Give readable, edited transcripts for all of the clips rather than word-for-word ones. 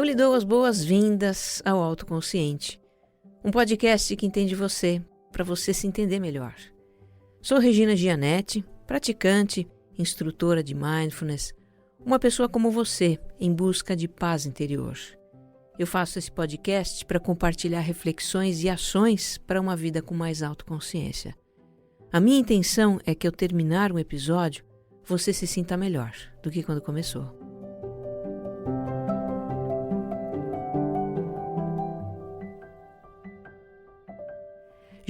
lhe dou as boas-vindas ao Autoconsciente, um podcast que entende você, para você se entender melhor. Sou Regina Gianetti, praticante, instrutora de Mindfulness, uma pessoa como você, em busca de paz interior. Eu faço esse podcast para compartilhar reflexões e ações para uma vida com mais autoconsciência. A minha intenção é que ao terminar um episódio, você se sinta melhor do que quando começou.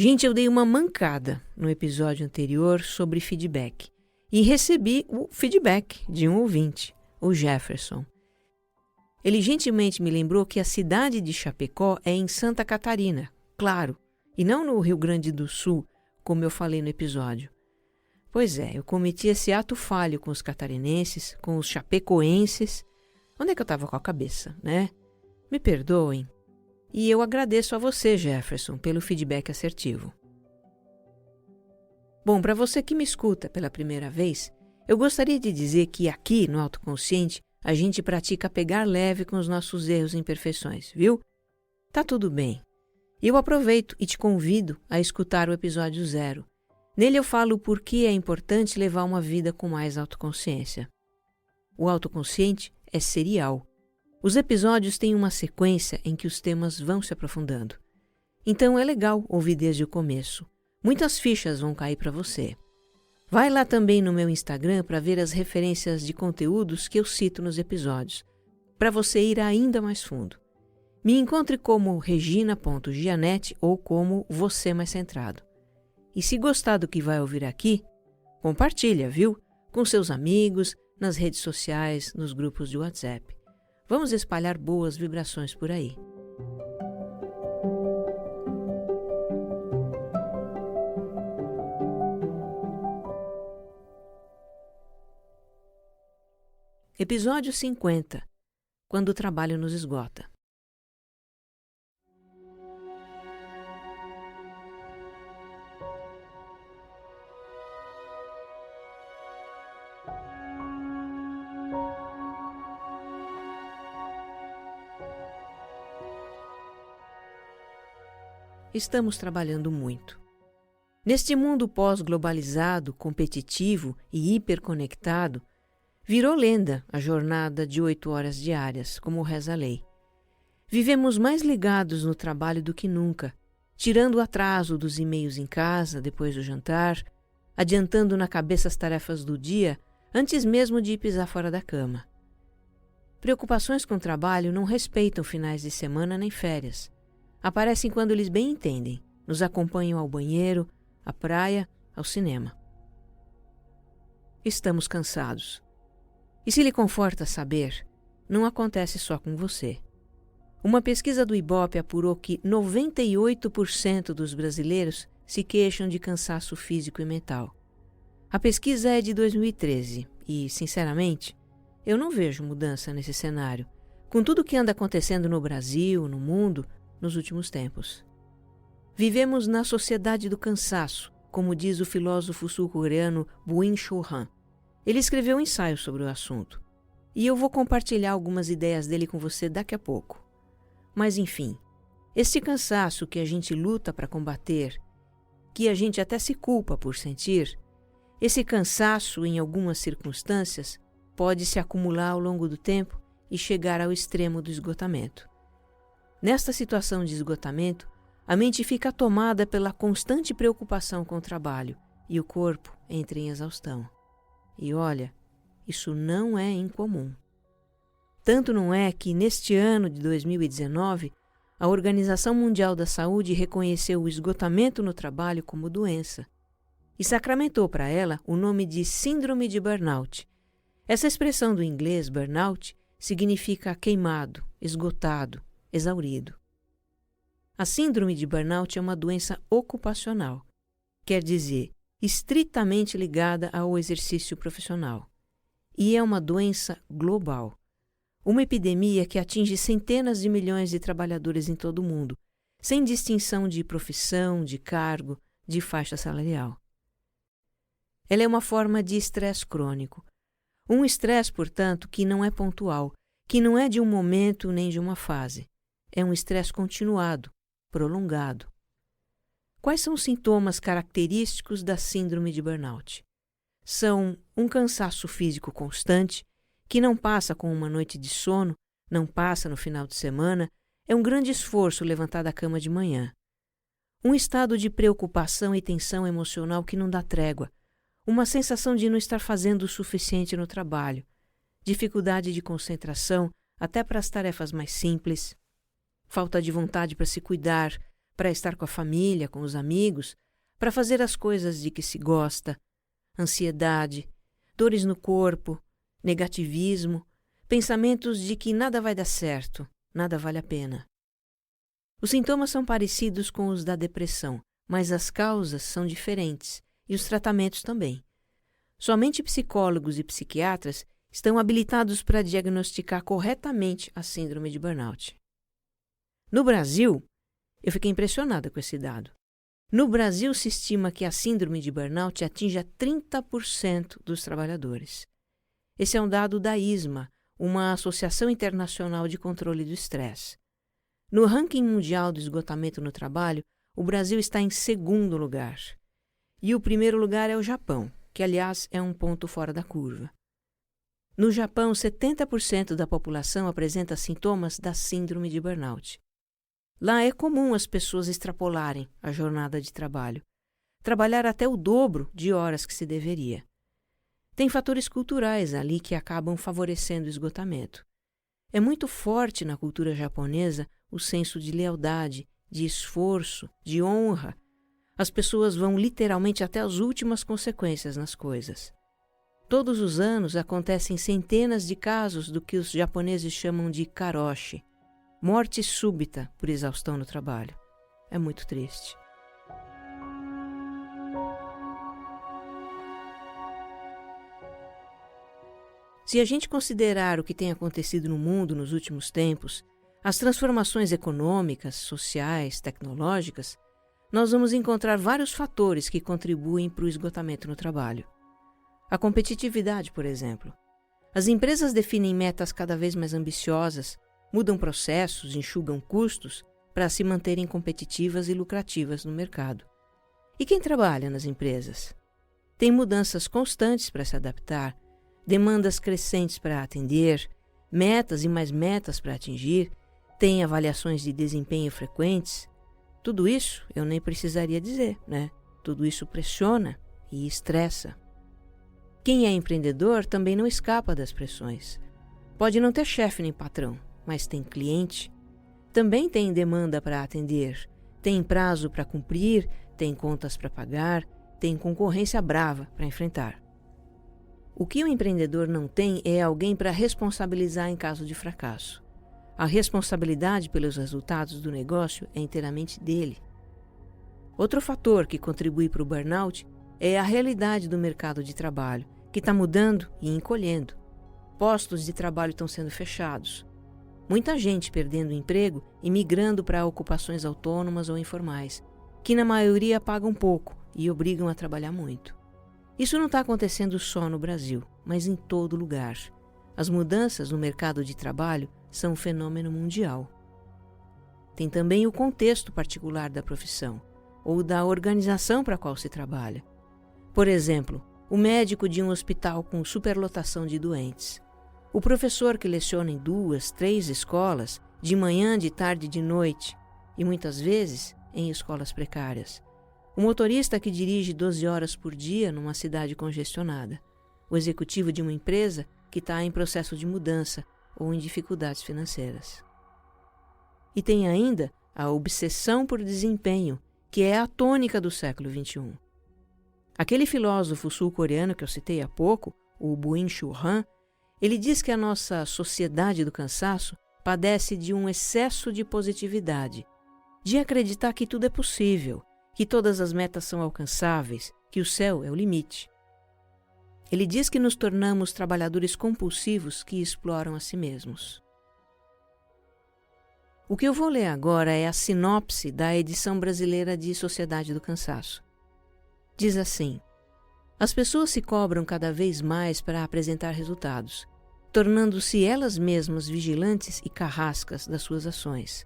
Gente, eu dei uma mancada no episódio anterior sobre feedback e recebi o feedback de um ouvinte, o Jefferson. Ele gentilmente me lembrou que a cidade de Chapecó é em Santa Catarina, claro, e não no Rio Grande do Sul, como eu falei no episódio. Pois é, eu cometi esse ato falho com os catarinenses, com os chapecoenses. Onde é que eu estava com a cabeça, né? Me perdoem. E eu agradeço a você, Jefferson, pelo feedback assertivo. Bom, para você que me escuta pela primeira vez, eu gostaria de dizer que aqui no Autoconsciente a gente pratica pegar leve com os nossos erros e imperfeições, viu? Tá tudo bem. E eu aproveito e te convido a escutar o episódio 0. Nele eu falo por que é importante levar uma vida com mais autoconsciência. O Autoconsciente é serial. Os episódios têm uma sequência em que os temas vão se aprofundando. Então é legal ouvir desde o começo. Muitas fichas vão cair para você. Vai lá também no meu Instagram para ver as referências de conteúdos que eu cito nos episódios, para você ir ainda mais fundo. Me encontre como regina.gianetti ou como Você Mais Centrado. E se gostar do que vai ouvir aqui, compartilha, viu? Com seus amigos, nas redes sociais, nos grupos de WhatsApp. Vamos espalhar boas vibrações por aí. Episódio 50. Quando o trabalho nos esgota. Estamos trabalhando muito. Neste mundo pós-globalizado, competitivo e hiperconectado, virou lenda a jornada de 8 horas diárias, como reza a lei. Vivemos mais ligados no trabalho do que nunca, tirando o atraso dos e-mails em casa, depois do jantar, adiantando na cabeça as tarefas do dia, antes mesmo de pisar fora da cama. Preocupações com o trabalho não respeitam finais de semana nem férias. Aparecem quando eles bem entendem, nos acompanham ao banheiro, à praia, ao cinema. Estamos cansados. E se lhe conforta saber, não acontece só com você. Uma pesquisa do Ibope apurou que 98% dos brasileiros se queixam de cansaço físico e mental. A pesquisa é de 2013 e, sinceramente, eu não vejo mudança nesse cenário, com tudo o que anda acontecendo no Brasil, no mundo, nos últimos tempos. Vivemos na sociedade do cansaço, como diz o filósofo sul-coreano Byung-Chul Han. Ele escreveu um ensaio sobre o assunto, e eu vou compartilhar algumas ideias dele com você daqui a pouco. Mas enfim, este cansaço que a gente luta para combater, que a gente até se culpa por sentir, esse cansaço, em algumas circunstâncias, pode se acumular ao longo do tempo e chegar ao extremo do esgotamento. Nesta situação de esgotamento, a mente fica tomada pela constante preocupação com o trabalho e o corpo entra em exaustão. E olha, isso não é incomum. Tanto não é que, neste ano de 2019, a Organização Mundial da Saúde reconheceu o esgotamento no trabalho como doença e sacramentou para ela o nome de Síndrome de Burnout. Essa expressão do inglês burnout significa queimado, esgotado, exaurido. A síndrome de burnout é uma doença ocupacional, quer dizer, estritamente ligada ao exercício profissional. E é uma doença global, uma epidemia que atinge centenas de milhões de trabalhadores em todo o mundo, sem distinção de profissão, de cargo, de faixa salarial. Ela é uma forma de estresse crônico. Um estresse, portanto, que não é pontual, que não é de um momento nem de uma fase, é um estresse continuado, prolongado. Quais são os sintomas característicos da síndrome de burnout? São um cansaço físico constante, que não passa com uma noite de sono, não passa no final de semana, é um grande esforço levantar da cama de manhã. Um estado de preocupação e tensão emocional que não dá trégua, uma sensação de não estar fazendo o suficiente no trabalho, dificuldade de concentração até para as tarefas mais simples, falta de vontade para se cuidar, para estar com a família, com os amigos, para fazer as coisas de que se gosta, ansiedade, dores no corpo, negativismo, pensamentos de que nada vai dar certo, nada vale a pena. Os sintomas são parecidos com os da depressão, mas as causas são diferentes e os tratamentos também. Somente psicólogos e psiquiatras estão habilitados para diagnosticar corretamente a síndrome de burnout. No Brasil, eu fiquei impressionada com esse dado. No Brasil, se estima que a síndrome de burnout atinja 30% dos trabalhadores. Esse é um dado da ISMA, uma Associação Internacional de Controle do Estresse. No ranking mundial do esgotamento no trabalho, o Brasil está em segundo lugar. E o primeiro lugar é o Japão, que, aliás, é um ponto fora da curva. No Japão, 70% da população apresenta sintomas da síndrome de burnout. Lá é comum as pessoas extrapolarem a jornada de trabalho, trabalhar até o dobro de horas que se deveria. Tem fatores culturais ali que acabam favorecendo o esgotamento. É muito forte na cultura japonesa o senso de lealdade, de esforço, de honra. As pessoas vão literalmente até as últimas consequências nas coisas. Todos os anos acontecem centenas de casos do que os japoneses chamam de karoshi, morte súbita por exaustão no trabalho. É muito triste. Se a gente considerar o que tem acontecido no mundo nos últimos tempos, as transformações econômicas, sociais, tecnológicas, nós vamos encontrar vários fatores que contribuem para o esgotamento no trabalho. A competitividade, por exemplo. As empresas definem metas cada vez mais ambiciosas, mudam processos, enxugam custos para se manterem competitivas e lucrativas no mercado. E quem trabalha nas empresas? Tem mudanças constantes para se adaptar, demandas crescentes para atender, metas e mais metas para atingir, tem avaliações de desempenho frequentes. Tudo isso eu nem precisaria dizer, né? Tudo isso pressiona e estressa. Quem é empreendedor também não escapa das pressões. Pode não ter chefe nem patrão, mas tem cliente. Também tem demanda para atender, tem prazo para cumprir, tem contas para pagar, tem concorrência brava para enfrentar. O que o empreendedor não tem é alguém para responsabilizar em caso de fracasso. A responsabilidade pelos resultados do negócio é inteiramente dele. Outro fator que contribui para o burnout é a realidade do mercado de trabalho, que está mudando e encolhendo. Postos de trabalho estão sendo fechados. Muita gente perdendo o emprego e migrando para ocupações autônomas ou informais, que na maioria pagam pouco e obrigam a trabalhar muito. Isso não está acontecendo só no Brasil, mas em todo lugar. As mudanças no mercado de trabalho são um fenômeno mundial. Tem também o contexto particular da profissão, ou da organização para a qual se trabalha. Por exemplo, o médico de um hospital com superlotação de doentes. O professor que leciona em 2, 3 escolas, de manhã, de tarde e de noite, e muitas vezes em escolas precárias. O motorista que dirige 12 horas por dia numa cidade congestionada. O executivo de uma empresa que está em processo de mudança ou em dificuldades financeiras. E tem ainda a obsessão por desempenho, que é a tônica do século XXI. Aquele filósofo sul-coreano que eu citei há pouco, o Byung-Chul Han, ele diz que a nossa sociedade do cansaço padece de um excesso de positividade, de acreditar que tudo é possível, que todas as metas são alcançáveis, que o céu é o limite. Ele diz que nos tornamos trabalhadores compulsivos que exploram a si mesmos. O que eu vou ler agora é a sinopse da edição brasileira de Sociedade do Cansaço. Diz assim: as pessoas se cobram cada vez mais para apresentar resultados. tornando-se elas mesmas vigilantes e carrascas das suas ações.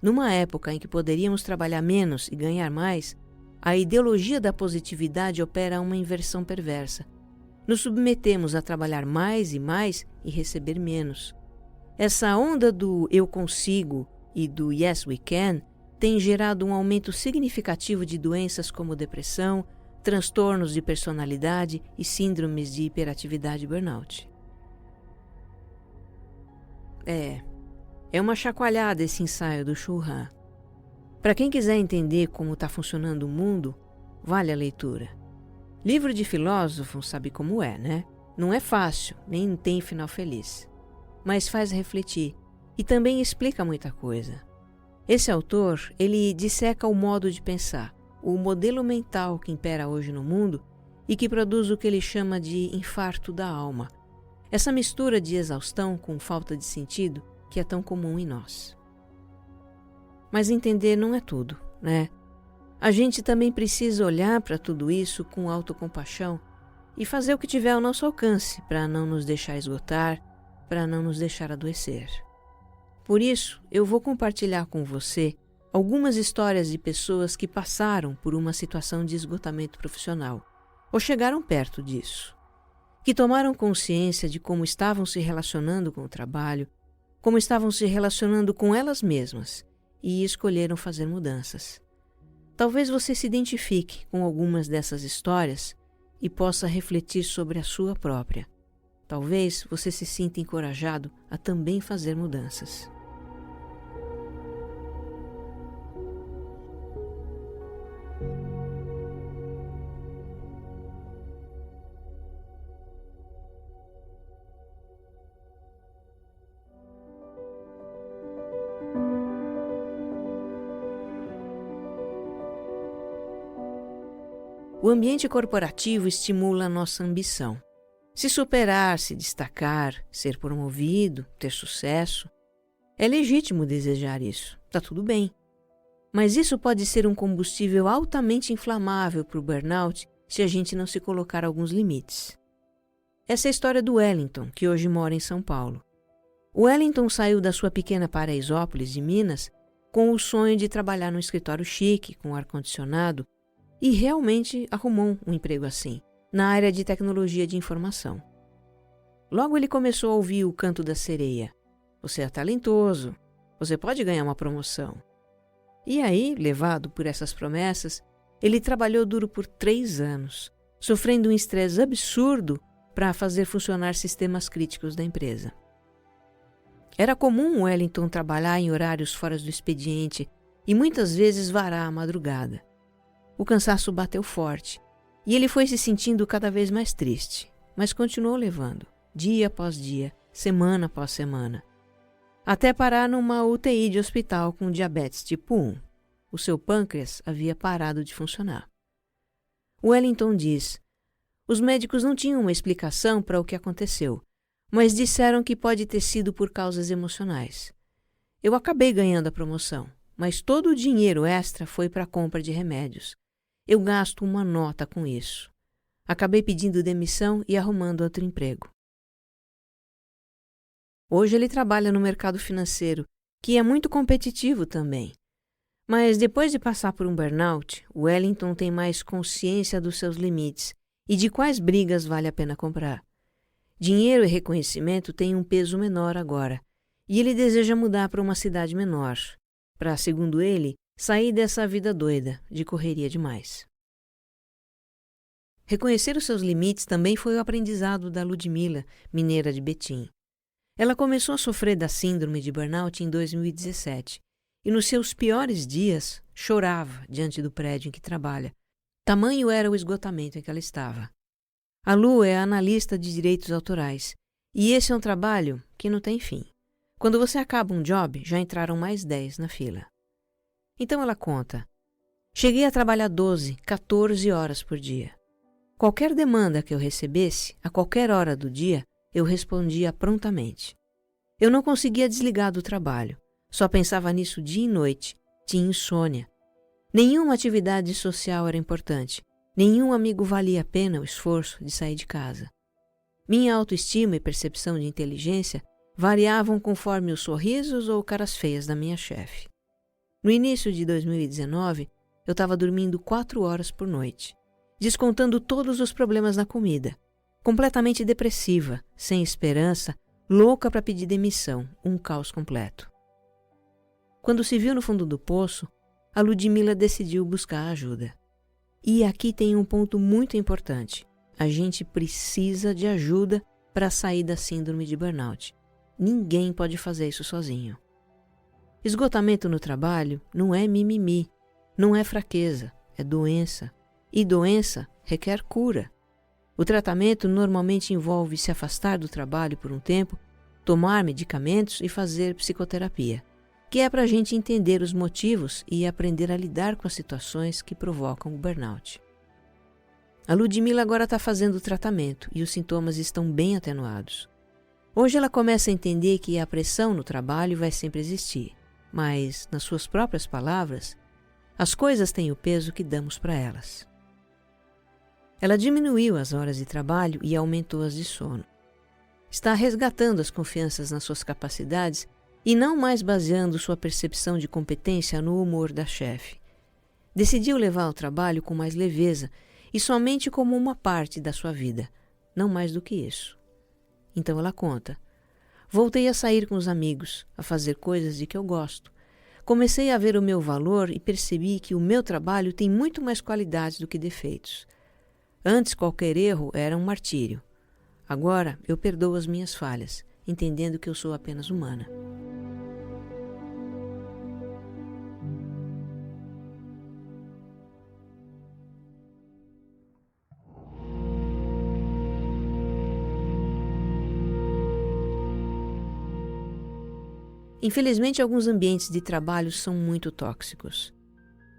Numa época em que poderíamos trabalhar menos e ganhar mais, a ideologia da positividade opera uma inversão perversa. Nos submetemos a trabalhar mais e receber menos. Essa onda do eu consigo e do yes we can tem gerado um aumento significativo de doenças como depressão, transtornos de personalidade e síndromes de hiperatividade e burnout. É uma chacoalhada esse ensaio do Chulhan. Para quem quiser entender como está funcionando o mundo, vale a leitura. Livro de filósofo sabe como é, né? Não é fácil, nem tem final feliz. Mas faz refletir e também explica muita coisa. Esse autor, ele disseca o modo de pensar, o modelo mental que impera hoje no mundo e que produz o que ele chama de infarto da alma. Essa mistura de exaustão com falta de sentido que é tão comum em nós. Mas entender não é tudo, né? A gente também precisa olhar para tudo isso com autocompaixão e fazer o que tiver ao nosso alcance para não nos deixar esgotar, para não nos deixar adoecer. Por isso, eu vou compartilhar com você algumas histórias de pessoas que passaram por uma situação de esgotamento profissional, ou chegaram perto disso, que tomaram consciência de como estavam se relacionando com o trabalho, como estavam se relacionando com elas mesmas e escolheram fazer mudanças. Talvez você se identifique com algumas dessas histórias e possa refletir sobre a sua própria. Talvez você se sinta encorajado a também fazer mudanças. O ambiente corporativo estimula a nossa ambição. Se superar, se destacar, ser promovido, ter sucesso, é legítimo desejar isso, tá tudo bem. Mas isso pode ser um combustível altamente inflamável para o burnout se a gente não se colocar alguns limites. Essa é a história do Wellington, que hoje mora em São Paulo. O Wellington saiu da sua pequena Paraisópolis, de Minas, com o sonho de trabalhar num escritório chique, com ar-condicionado, e realmente arrumou um emprego assim, na área de tecnologia de informação. Logo ele começou a ouvir o canto da sereia. Você é talentoso, você pode ganhar uma promoção. E aí, levado por essas promessas, ele trabalhou duro por 3 anos, sofrendo um estresse absurdo para fazer funcionar sistemas críticos da empresa. Era comum o Wellington trabalhar em horários fora do expediente e muitas vezes varar a madrugada. O cansaço bateu forte e ele foi se sentindo cada vez mais triste, mas continuou levando, dia após dia, semana após semana, até parar numa UTI de hospital com diabetes tipo 1. O seu pâncreas havia parado de funcionar. O Wellington diz: os médicos não tinham uma explicação para o que aconteceu, mas disseram que pode ter sido por causas emocionais. Eu acabei ganhando a promoção, mas todo o dinheiro extra foi para a compra de remédios. Eu gasto uma nota com isso. Acabei pedindo demissão e arrumando outro emprego. Hoje ele trabalha no mercado financeiro, que é muito competitivo também. Mas depois de passar por um burnout, o Wellington tem mais consciência dos seus limites e de quais brigas vale a pena comprar. Dinheiro e reconhecimento têm um peso menor agora, e ele deseja mudar para uma cidade menor, para, segundo ele, sair dessa vida doida, de correria demais. Reconhecer os seus limites também foi o aprendizado da Ludmila, mineira de Betim. Ela começou a sofrer da síndrome de burnout em 2017 e nos seus piores dias chorava diante do prédio em que trabalha. Tamanho era o esgotamento em que ela estava. A Lu é analista de direitos autorais e esse é um trabalho que não tem fim. Quando você acaba um job, já entraram mais 10 na fila. Então ela conta: cheguei a trabalhar 12, 14 horas por dia. Qualquer demanda que eu recebesse, a qualquer hora do dia, eu respondia prontamente. Eu não conseguia desligar do trabalho, só pensava nisso dia e noite, tinha insônia. Nenhuma atividade social era importante, nenhum amigo valia a pena o esforço de sair de casa. Minha autoestima e percepção de inteligência variavam conforme os sorrisos ou caras feias da minha chefe. No início de 2019, eu estava dormindo 4 horas por noite, descontando todos os problemas na comida, completamente depressiva, sem esperança, louca para pedir demissão, um caos completo. Quando se viu no fundo do poço, a Ludmila decidiu buscar ajuda. E aqui tem um ponto muito importante. A gente precisa de ajuda para sair da síndrome de burnout. Ninguém pode fazer isso sozinho. Esgotamento no trabalho não é mimimi, não é fraqueza, é doença. E doença requer cura. O tratamento normalmente envolve se afastar do trabalho por um tempo, tomar medicamentos e fazer psicoterapia, que é para a gente entender os motivos e aprender a lidar com as situações que provocam o burnout. A Ludmila agora está fazendo o tratamento e os sintomas estão bem atenuados. Hoje ela começa a entender que a pressão no trabalho vai sempre existir, mas, nas suas próprias palavras, as coisas têm o peso que damos para elas. Ela diminuiu as horas de trabalho e aumentou as de sono. Está resgatando as confianças nas suas capacidades e não mais baseando sua percepção de competência no humor da chefe. Decidiu levar o trabalho com mais leveza e somente como uma parte da sua vida, não mais do que isso. Então ela conta: voltei a sair com os amigos, a fazer coisas de que eu gosto. Comecei a ver o meu valor e percebi que o meu trabalho tem muito mais qualidades do que defeitos. Antes qualquer erro era um martírio. Agora eu perdoo as minhas falhas, entendendo que eu sou apenas humana. Infelizmente, alguns ambientes de trabalho são muito tóxicos.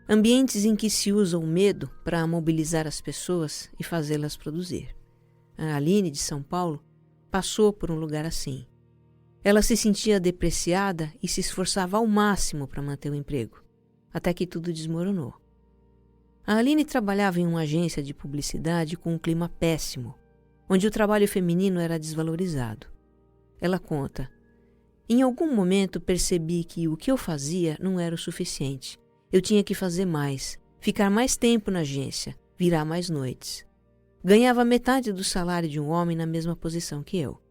Ambientes em que se usa o medo para mobilizar as pessoas e fazê-las produzir. A Aline, de São Paulo, passou por um lugar assim. Ela se sentia depreciada e se esforçava ao máximo para manter o emprego, até que tudo desmoronou. A Aline trabalhava em uma agência de publicidade com um clima péssimo, onde o trabalho feminino era desvalorizado. Ela conta: em algum momento percebi que o que eu fazia não era o suficiente. Eu tinha que fazer mais, ficar mais tempo na agência, virar mais noites. Ganhava metade do salário de um homem na mesma posição que eu.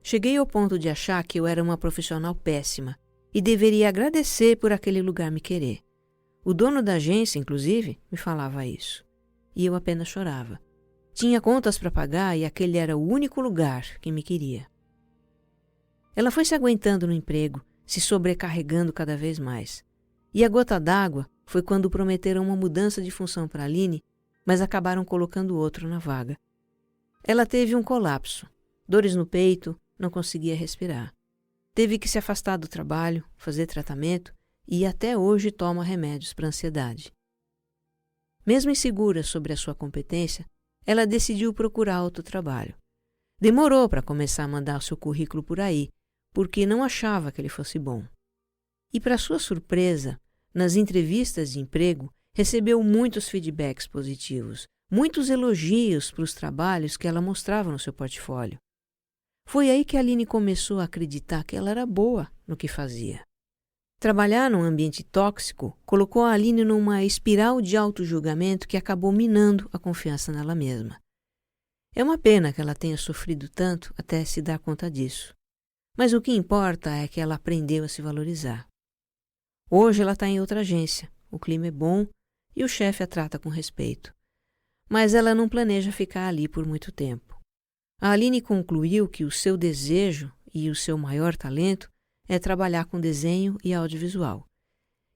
Cheguei ao ponto de achar que eu era uma profissional péssima e deveria agradecer por aquele lugar me querer. O dono da agência, inclusive, me falava isso. E eu apenas chorava. Tinha contas para pagar e aquele era o único lugar que me queria. Ela foi se aguentando no emprego, se sobrecarregando cada vez mais. E a gota d'água foi quando prometeram uma mudança de função para a Aline, mas acabaram colocando outro na vaga. Ela teve um colapso, dores no peito, não conseguia respirar. Teve que se afastar do trabalho, fazer tratamento e até hoje toma remédios para ansiedade. Mesmo insegura sobre a sua competência, ela decidiu procurar outro trabalho. Demorou para começar a mandar o seu currículo por aí, porque não achava que ele fosse bom. E, para sua surpresa, nas entrevistas de emprego, recebeu muitos feedbacks positivos, muitos elogios para os trabalhos que ela mostrava no seu portfólio. Foi aí que a Aline começou a acreditar que ela era boa no que fazia. Trabalhar num ambiente tóxico colocou a Aline numa espiral de auto-julgamento que acabou minando a confiança nela mesma. É uma pena que ela tenha sofrido tanto até se dar conta disso. Mas o que importa é que ela aprendeu a se valorizar. Hoje ela está em outra agência, o clima é bom e o chefe a trata com respeito. Mas ela não planeja ficar ali por muito tempo. A Aline concluiu que o seu desejo e o seu maior talento é trabalhar com desenho e audiovisual.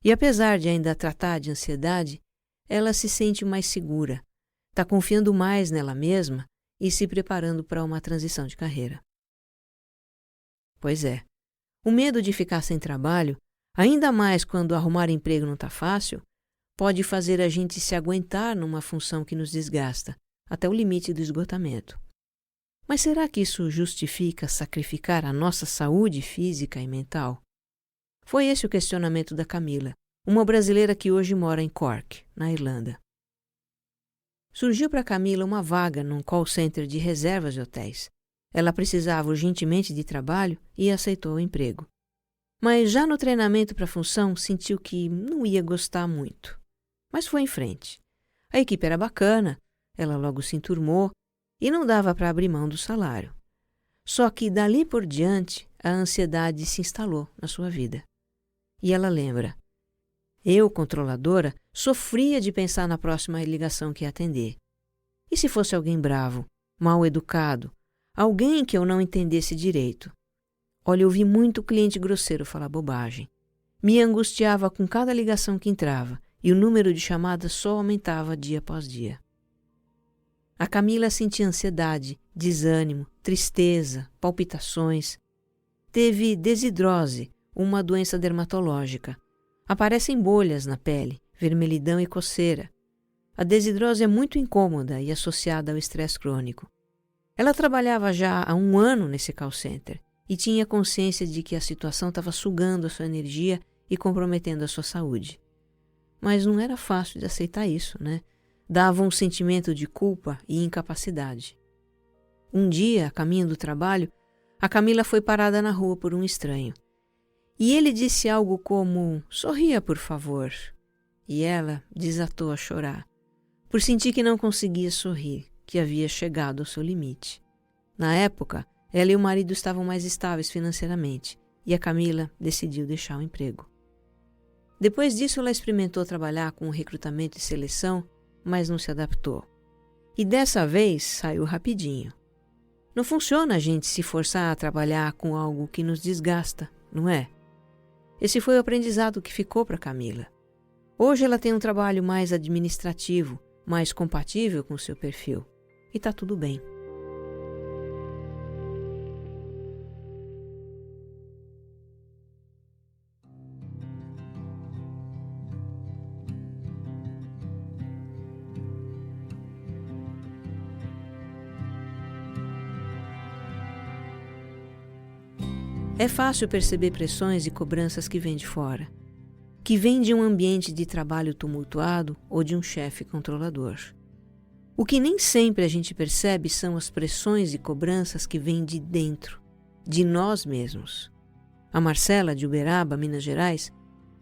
E apesar de ainda tratar de ansiedade, ela se sente mais segura, está confiando mais nela mesma e se preparando para uma transição de carreira. Pois é, o medo de ficar sem trabalho, ainda mais quando arrumar emprego não está fácil, pode fazer a gente se aguentar numa função que nos desgasta, até o limite do esgotamento. Mas será que isso justifica sacrificar a nossa saúde física e mental? Foi esse o questionamento da Camila, uma brasileira que hoje mora em Cork, na Irlanda. Surgiu para Camila uma vaga num call center de reservas de hotéis. Ela precisava urgentemente de trabalho e aceitou o emprego. Mas já no treinamento para a função, sentiu que não ia gostar muito. Mas foi em frente. A equipe era bacana, ela logo se enturmou e não dava para abrir mão do salário. Só que dali por diante, a ansiedade se instalou na sua vida. E ela lembra: eu, controladora, sofria de pensar na próxima ligação que ia atender. E se fosse alguém bravo, mal educado, alguém que eu não entendesse direito? Olha, eu vi muito cliente grosseiro falar bobagem. Me angustiava com cada ligação que entrava e o número de chamadas só aumentava dia após dia. A Camila sentia ansiedade, desânimo, tristeza, palpitações. Teve desidrose, uma doença dermatológica. Aparecem bolhas na pele, vermelhidão e coceira. A desidrose é muito incômoda e associada ao estresse crônico. Ela trabalhava já há 1 ano nesse call center e tinha consciência de que a situação estava sugando a sua energia e comprometendo a sua saúde. Mas não era fácil de aceitar isso, né? Dava um sentimento de culpa e incapacidade. Um dia, a caminho do trabalho, a Camila foi parada na rua por um estranho. E ele disse algo como: "Sorria, por favor." E ela desatou a chorar, por sentir que não conseguia sorrir, que havia chegado ao seu limite. Na época, ela e o marido estavam mais estáveis financeiramente e a Camila decidiu deixar o emprego. Depois disso, ela experimentou trabalhar com recrutamento e seleção, mas não se adaptou. E dessa vez saiu rapidinho. Não funciona a gente se forçar a trabalhar com algo que nos desgasta, não é? Esse foi o aprendizado que ficou para Camila. Hoje ela tem um trabalho mais administrativo, mais compatível com o seu perfil. E está tudo bem. É fácil perceber pressões e cobranças que vêm de fora, que vêm de um ambiente de trabalho tumultuado ou de um chefe controlador. O que nem sempre a gente percebe são as pressões e cobranças que vêm de dentro, de nós mesmos. A Marcela, de Uberaba, Minas Gerais,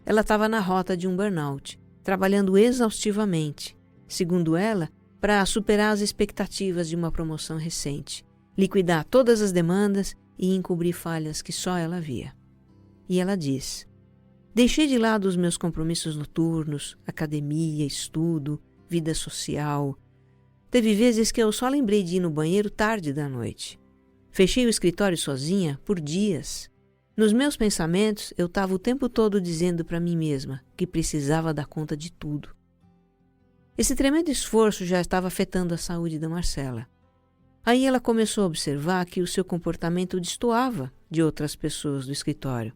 ela estava na rota de um burnout, trabalhando exaustivamente, segundo ela, para superar as expectativas de uma promoção recente, liquidar todas as demandas e encobrir falhas que só ela via. E ela diz: deixei de lado os meus compromissos noturnos, academia, estudo, vida social. Teve vezes que eu só lembrei de ir no banheiro tarde da noite. Fechei o escritório sozinha por dias. Nos meus pensamentos, eu estava o tempo todo dizendo para mim mesma que precisava dar conta de tudo. Esse tremendo esforço já estava afetando a saúde da Marcela. Aí ela começou a observar que o seu comportamento destoava de outras pessoas do escritório.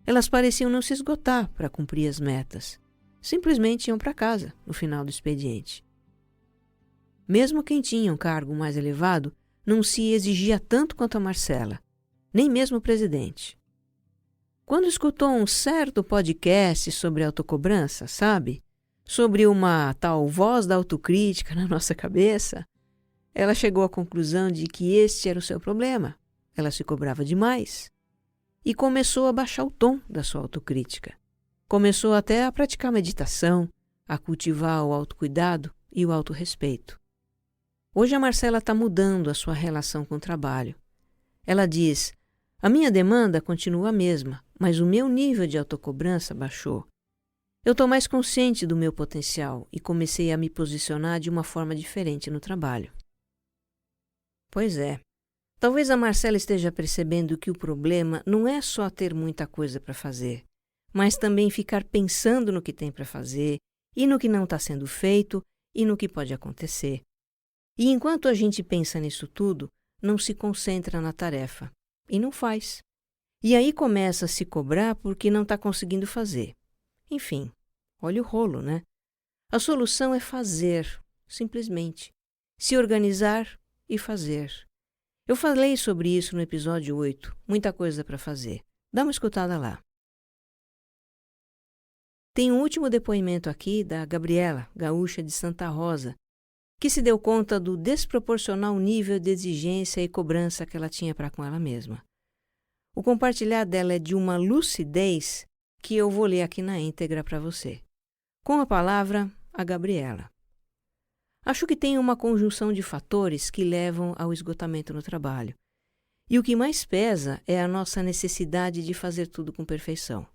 Elas pareciam não se esgotar para cumprir as metas. Simplesmente iam para casa no final do expediente. Mesmo quem tinha um cargo mais elevado não se exigia tanto quanto a Marcela, nem mesmo o presidente. Quando escutou um certo podcast sobre autocobrança, sabe? Sobre uma tal voz da autocrítica na nossa cabeça, ela chegou à conclusão de que este era o seu problema. Ela se cobrava demais. E começou a baixar o tom da sua autocrítica. Começou até a praticar meditação, a cultivar o autocuidado e o autorrespeito. Hoje a Marcela está mudando a sua relação com o trabalho. Ela diz: a minha demanda continua a mesma, mas o meu nível de autocobrança baixou. Eu estou mais consciente do meu potencial e comecei a me posicionar de uma forma diferente no trabalho. Pois é. Talvez a Marcela esteja percebendo que o problema não é só ter muita coisa para fazer, mas também ficar pensando no que tem para fazer e no que não está sendo feito e no que pode acontecer. E enquanto a gente pensa nisso tudo, não se concentra na tarefa e não faz. E aí começa a se cobrar porque não está conseguindo fazer. Enfim, olha o rolo, né? A solução é fazer, simplesmente. Se organizar e fazer. Eu falei sobre isso no episódio 8, muita coisa para fazer. Dá uma escutada lá. Tem um último depoimento aqui da Gabriela, gaúcha de Santa Rosa, que se deu conta do desproporcional nível de exigência e cobrança que ela tinha para com ela mesma. O compartilhar dela é de uma lucidez que eu vou ler aqui na íntegra para você. Com a palavra, a Gabriela. Acho que tem uma conjunção de fatores que levam ao esgotamento no trabalho. E o que mais pesa é a nossa necessidade de fazer tudo com perfeição.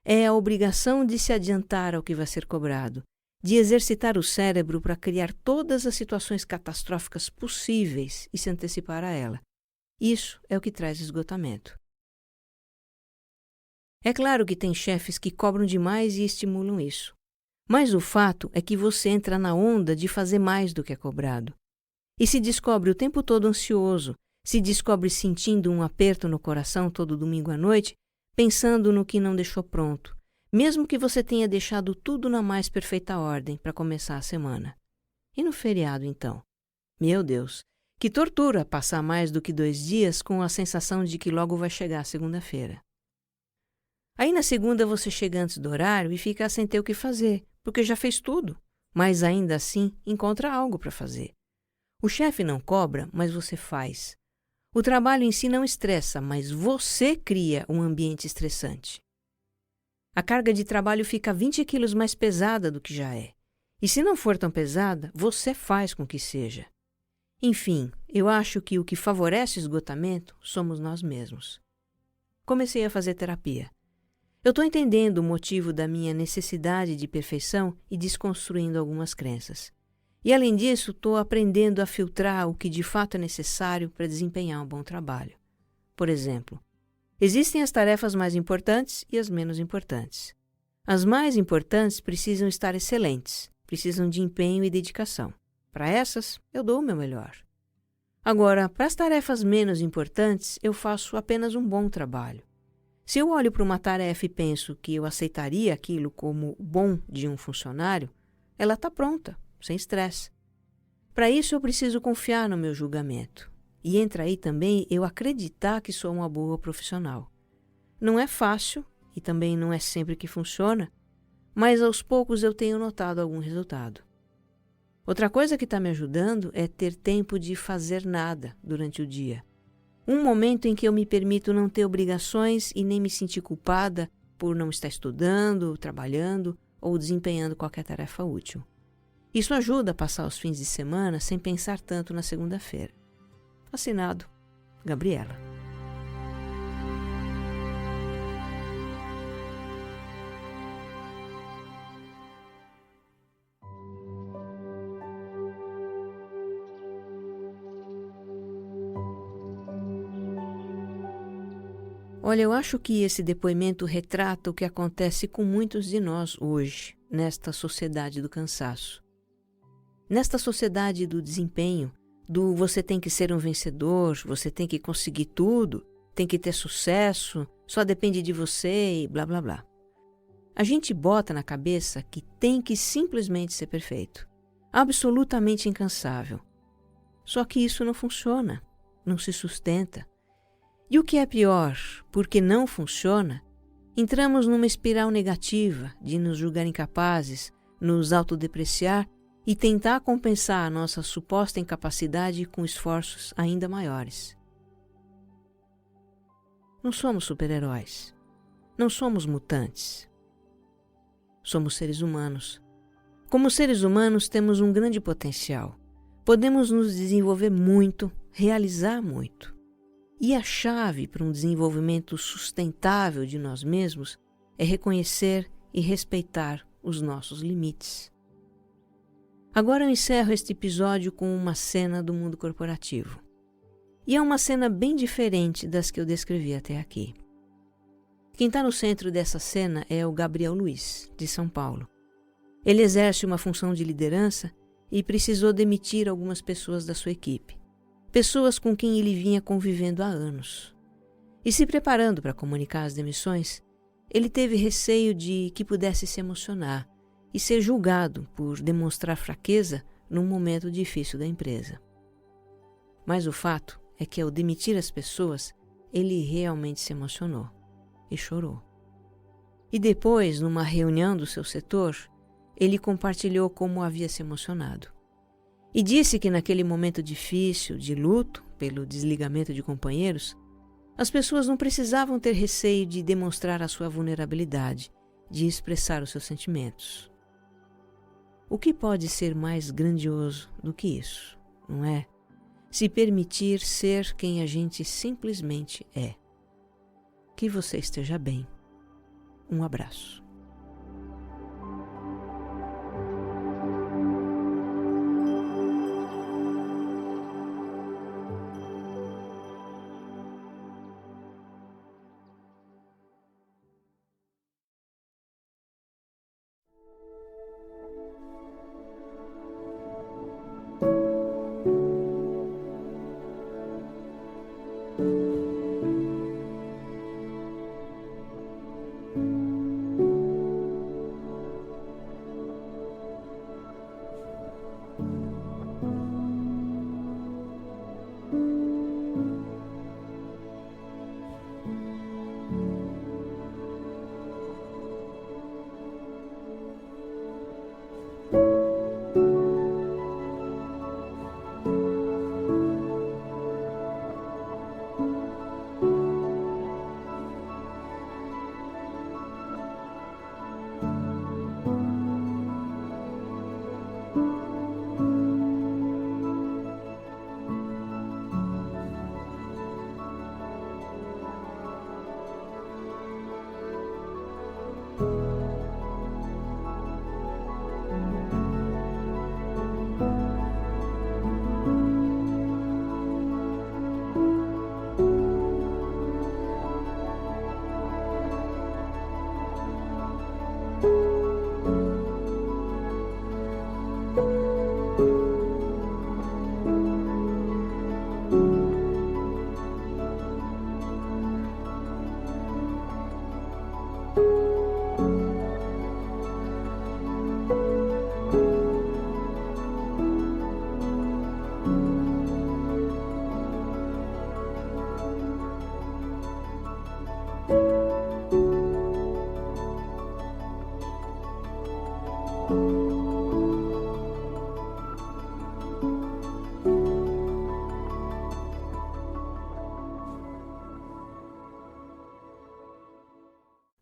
É a obrigação de se adiantar ao que vai ser cobrado, de exercitar o cérebro para criar todas as situações catastróficas possíveis e se antecipar a ela. Isso é o que traz esgotamento. É claro que tem chefes que cobram demais e estimulam isso. Mas o fato é que você entra na onda de fazer mais do que é cobrado. E se descobre o tempo todo ansioso, se descobre sentindo um aperto no coração todo domingo à noite, pensando no que não deixou pronto, mesmo que você tenha deixado tudo na mais perfeita ordem para começar a semana. E no feriado, então? Meu Deus, que tortura passar mais do que 2 dias com a sensação de que logo vai chegar a segunda-feira. Aí na segunda você chega antes do horário e fica sem ter o que fazer, porque já fez tudo, mas ainda assim encontra algo para fazer. O chefe não cobra, mas você faz. O trabalho em si não estressa, mas você cria um ambiente estressante. A carga de trabalho fica 20 quilos mais pesada do que já é. E se não for tão pesada, você faz com que seja. Enfim, eu acho que o que favorece o esgotamento somos nós mesmos. Comecei a fazer terapia. Eu estou entendendo o motivo da minha necessidade de perfeição e desconstruindo algumas crenças. E, além disso, estou aprendendo a filtrar o que de fato é necessário para desempenhar um bom trabalho. Por exemplo, existem as tarefas mais importantes e as menos importantes. As mais importantes precisam estar excelentes, precisam de empenho e dedicação. Para essas, eu dou o meu melhor. Agora, para as tarefas menos importantes, eu faço apenas um bom trabalho. Se eu olho para uma tarefa e penso que eu aceitaria aquilo como bom de um funcionário, ela está pronta, sem estresse. Para isso eu preciso confiar no meu julgamento. E entra aí também eu acreditar que sou uma boa profissional. Não é fácil e também não é sempre que funciona, mas aos poucos eu tenho notado algum resultado. Outra coisa que está me ajudando é ter tempo de fazer nada durante o dia. Um momento em que eu me permito não ter obrigações e nem me sentir culpada por não estar estudando, trabalhando ou desempenhando qualquer tarefa útil. Isso ajuda a passar os fins de semana sem pensar tanto na segunda-feira. Assinado, Gabriela. Olha, eu acho que esse depoimento retrata o que acontece com muitos de nós hoje, nesta sociedade do cansaço. Nesta sociedade do desempenho, do você tem que ser um vencedor, você tem que conseguir tudo, tem que ter sucesso, só depende de você e blá blá blá. A gente bota na cabeça que tem que simplesmente ser perfeito, absolutamente incansável. Só que isso não funciona, não se sustenta. E o que é pior, porque não funciona, entramos numa espiral negativa de nos julgar incapazes, nos autodepreciar e tentar compensar a nossa suposta incapacidade com esforços ainda maiores. Não somos super-heróis. Não somos mutantes. Somos seres humanos. Como seres humanos, temos um grande potencial. Podemos nos desenvolver muito, realizar muito. E a chave para um desenvolvimento sustentável de nós mesmos é reconhecer e respeitar os nossos limites. Agora eu encerro este episódio com uma cena do mundo corporativo. E é uma cena bem diferente das que eu descrevi até aqui. Quem está no centro dessa cena é o Gabriel Luiz, de São Paulo. Ele exerce uma função de liderança e precisou demitir algumas pessoas da sua equipe. Pessoas com quem ele vinha convivendo há anos. E se preparando para comunicar as demissões, ele teve receio de que pudesse se emocionar e ser julgado por demonstrar fraqueza num momento difícil da empresa. Mas o fato é que ao demitir as pessoas, ele realmente se emocionou e chorou. E depois, numa reunião do seu setor, ele compartilhou como havia se emocionado. E disse que naquele momento difícil de luto pelo desligamento de companheiros, as pessoas não precisavam ter receio de demonstrar a sua vulnerabilidade, de expressar os seus sentimentos. O que pode ser mais grandioso do que isso, não é? Se permitir ser quem a gente simplesmente é. Que você esteja bem. Um abraço.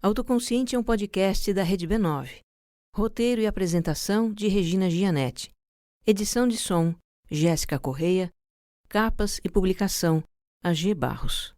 Autoconsciente é um podcast da Rede B9. Roteiro e apresentação de Regina Gianetti. Edição de som, Jéssica Correia. Capas e publicação, AG Barros.